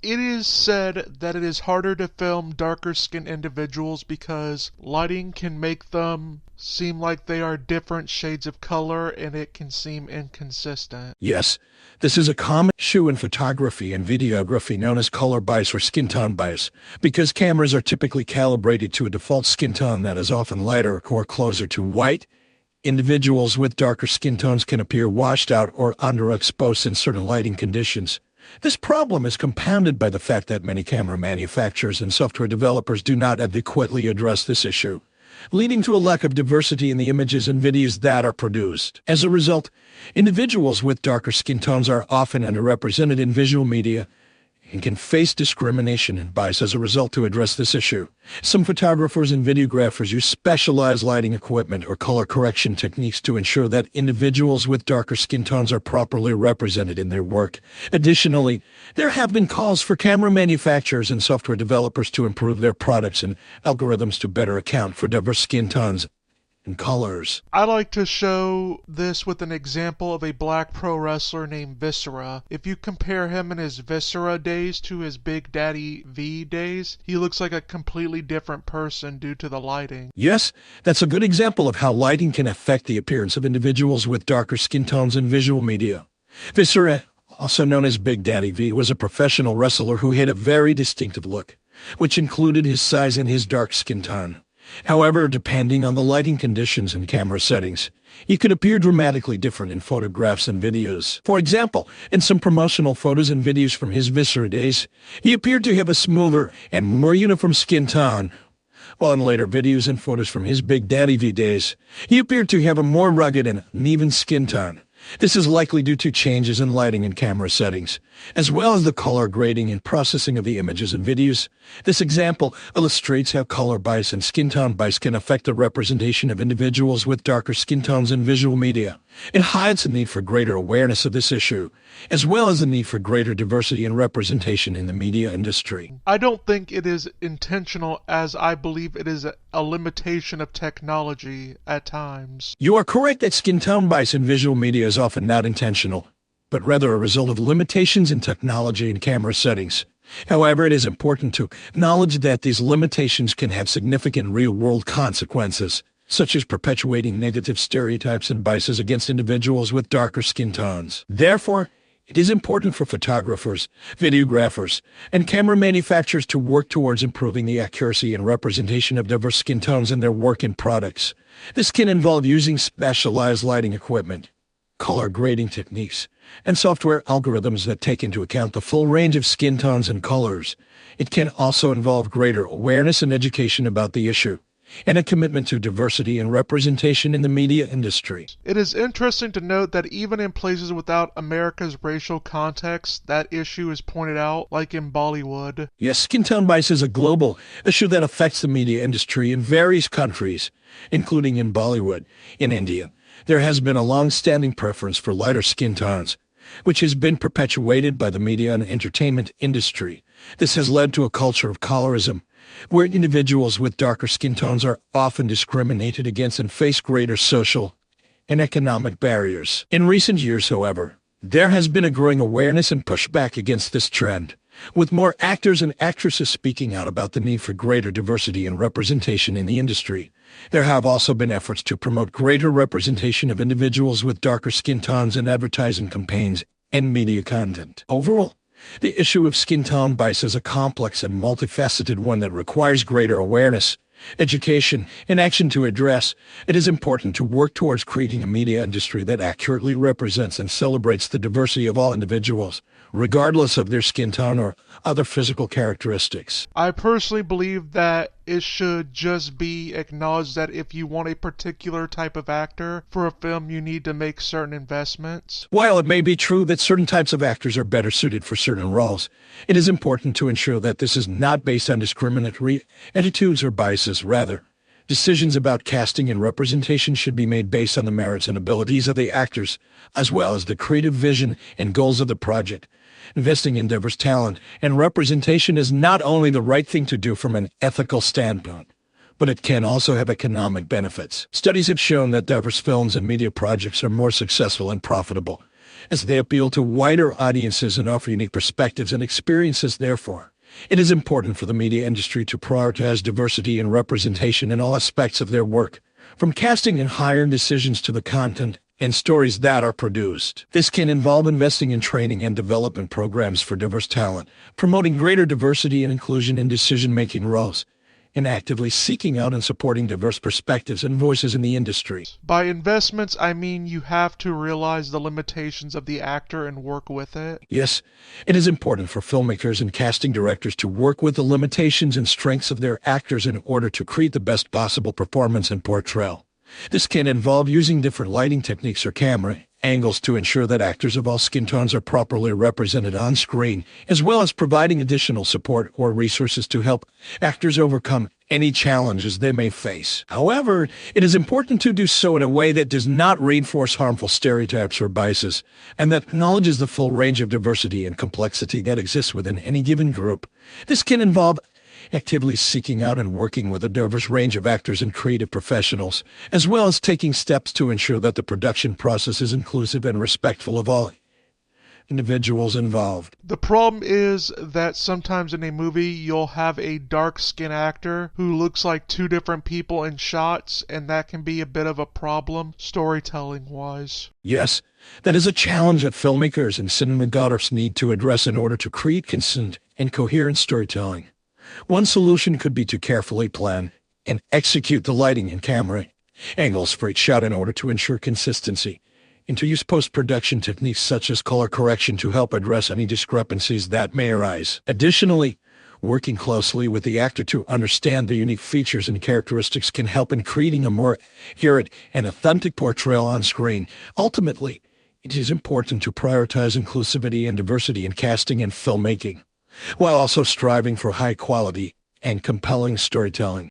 It is said that it is harder to film darker-skinned individuals because lighting can make them seem like they are different shades of color and it can seem inconsistent. Yes, this is a common issue in photography and videography known as color bias or skin tone bias, because cameras are typically calibrated to a default skin tone that is often lighter or closer to white. Individuals with darker skin tones can appear washed out or underexposed in certain lighting conditions. This problem is compounded by the fact that many camera manufacturers and software developers do not adequately address this issue, leading to a lack of diversity in the images and videos that are produced. As a result, individuals with darker skin tones are often underrepresented in visual media and can face discrimination and bias as a result. To address this issue, some photographers and videographers use specialized lighting equipment or color correction techniques to ensure that individuals with darker skin tones are properly represented in their work. Additionally, there have been calls for camera manufacturers and software developers to improve their products and algorithms to better account for diverse skin tones and colors. I like to show this with an example of a black pro wrestler named Viscera. If you compare him in his Viscera days to his Big Daddy V days, he looks like a completely different person due to the lighting. Yes, that's a good example of how lighting can affect the appearance of individuals with darker skin tones in visual media. Viscera, also known as Big Daddy V, was a professional wrestler who had a very distinctive look, which included his size and his dark skin tone. However, depending on the lighting conditions and camera settings, he could appear dramatically different in photographs and videos. For example, in some promotional photos and videos from his Viscera days, he appeared to have a smoother and more uniform skin tone, while in later videos and photos from his Big Daddy V days, he appeared to have a more rugged and uneven skin tone. This is likely due to changes in lighting and camera settings, as well as the color grading and processing of the images and videos. This example illustrates how color bias and skin tone bias can affect the representation of individuals with darker skin tones in visual media. It highlights the need for greater awareness of this issue, as well as the need for greater diversity and representation in the media industry. I don't think it is intentional, as I believe it is a limitation of technology at times. You are correct that skin tone bias in visual media is often not intentional, but rather a result of limitations in technology and camera settings. However, it is important to acknowledge that these limitations can have significant real-world consequences, such as perpetuating negative stereotypes and biases against individuals with darker skin tones. Therefore, it is important for photographers, videographers, and camera manufacturers to work towards improving the accuracy and representation of diverse skin tones in their work and products. This can involve using specialized lighting equipment, color grading techniques, and software algorithms that take into account the full range of skin tones and colors. It can also involve greater awareness and education about the issue, and a commitment to diversity and representation in the media industry. It is interesting to note that even in places without America's racial context, that issue is pointed out, like in Bollywood. Yes, skin tone bias is a global issue that affects the media industry in various countries, including in Bollywood. In India, there has been a long-standing preference for lighter skin tones, which has been perpetuated by the media and entertainment industry. This has led to a culture of colorism, where individuals with darker skin tones are often discriminated against and face greater social and economic barriers. In recent years, however, there has been a growing awareness and pushback against this trend, with more actors and actresses speaking out about the need for greater diversity and representation in the industry. There have also been efforts to promote greater representation of individuals with darker skin tones in advertising campaigns and media content. Overall, the issue of skin tone bias is a complex and multifaceted one that requires greater awareness, education, and action to address. It is important to work towards creating a media industry that accurately represents and celebrates the diversity of all individuals, regardless of their skin tone or other physical characteristics. I personally believe that it should just be acknowledged that if you want a particular type of actor for a film, you need to make certain investments. While it may be true that certain types of actors are better suited for certain roles, it is important to ensure that this is not based on discriminatory attitudes or biases. Rather, decisions about casting and representation should be made based on the merits and abilities of the actors, as well as the creative vision and goals of the project. Investing in diverse talent and representation is not only the right thing to do from an ethical standpoint, but it can also have economic benefits. Studies have shown that diverse films and media projects are more successful and profitable as they appeal to wider audiences and offer unique perspectives and experiences. Therefore, it is important for the media industry to prioritize diversity and representation in all aspects of their work, from casting and hiring decisions to the content and stories that are produced. This can involve investing in training and development programs for diverse talent, promoting greater diversity and inclusion in decision-making roles, and actively seeking out and supporting diverse perspectives and voices in the industry. By investments, I mean you have to realize the limitations of the actor and work with it. Yes, it is important for filmmakers and casting directors to work with the limitations and strengths of their actors in order to create the best possible performance and portrayal. This can involve using different lighting techniques or camera angles to ensure that actors of all skin tones are properly represented on screen, as well as providing additional support or resources to help actors overcome any challenges they may face. However, it is important to do so in a way that does not reinforce harmful stereotypes or biases, and that acknowledges the full range of diversity and complexity that exists within any given group. This can involve actively seeking out and working with a diverse range of actors and creative professionals, as well as taking steps to ensure that the production process is inclusive and respectful of all individuals involved. The problem is that sometimes in a movie you'll have a dark-skinned actor who looks like two different people in shots, and that can be a bit of a problem storytelling-wise. Yes, that is a challenge that filmmakers and cinematographers need to address in order to create consistent and coherent storytelling. One solution could be to carefully plan and execute the lighting and camera angles for each shot in order to ensure consistency, and to use post-production techniques such as color correction to help address any discrepancies that may arise. Additionally, working closely with the actor to understand the unique features and characteristics can help in creating a more accurate and authentic portrayal on screen. Ultimately, it is important to prioritize inclusivity and diversity in casting and filmmaking, while also striving for high quality and compelling storytelling.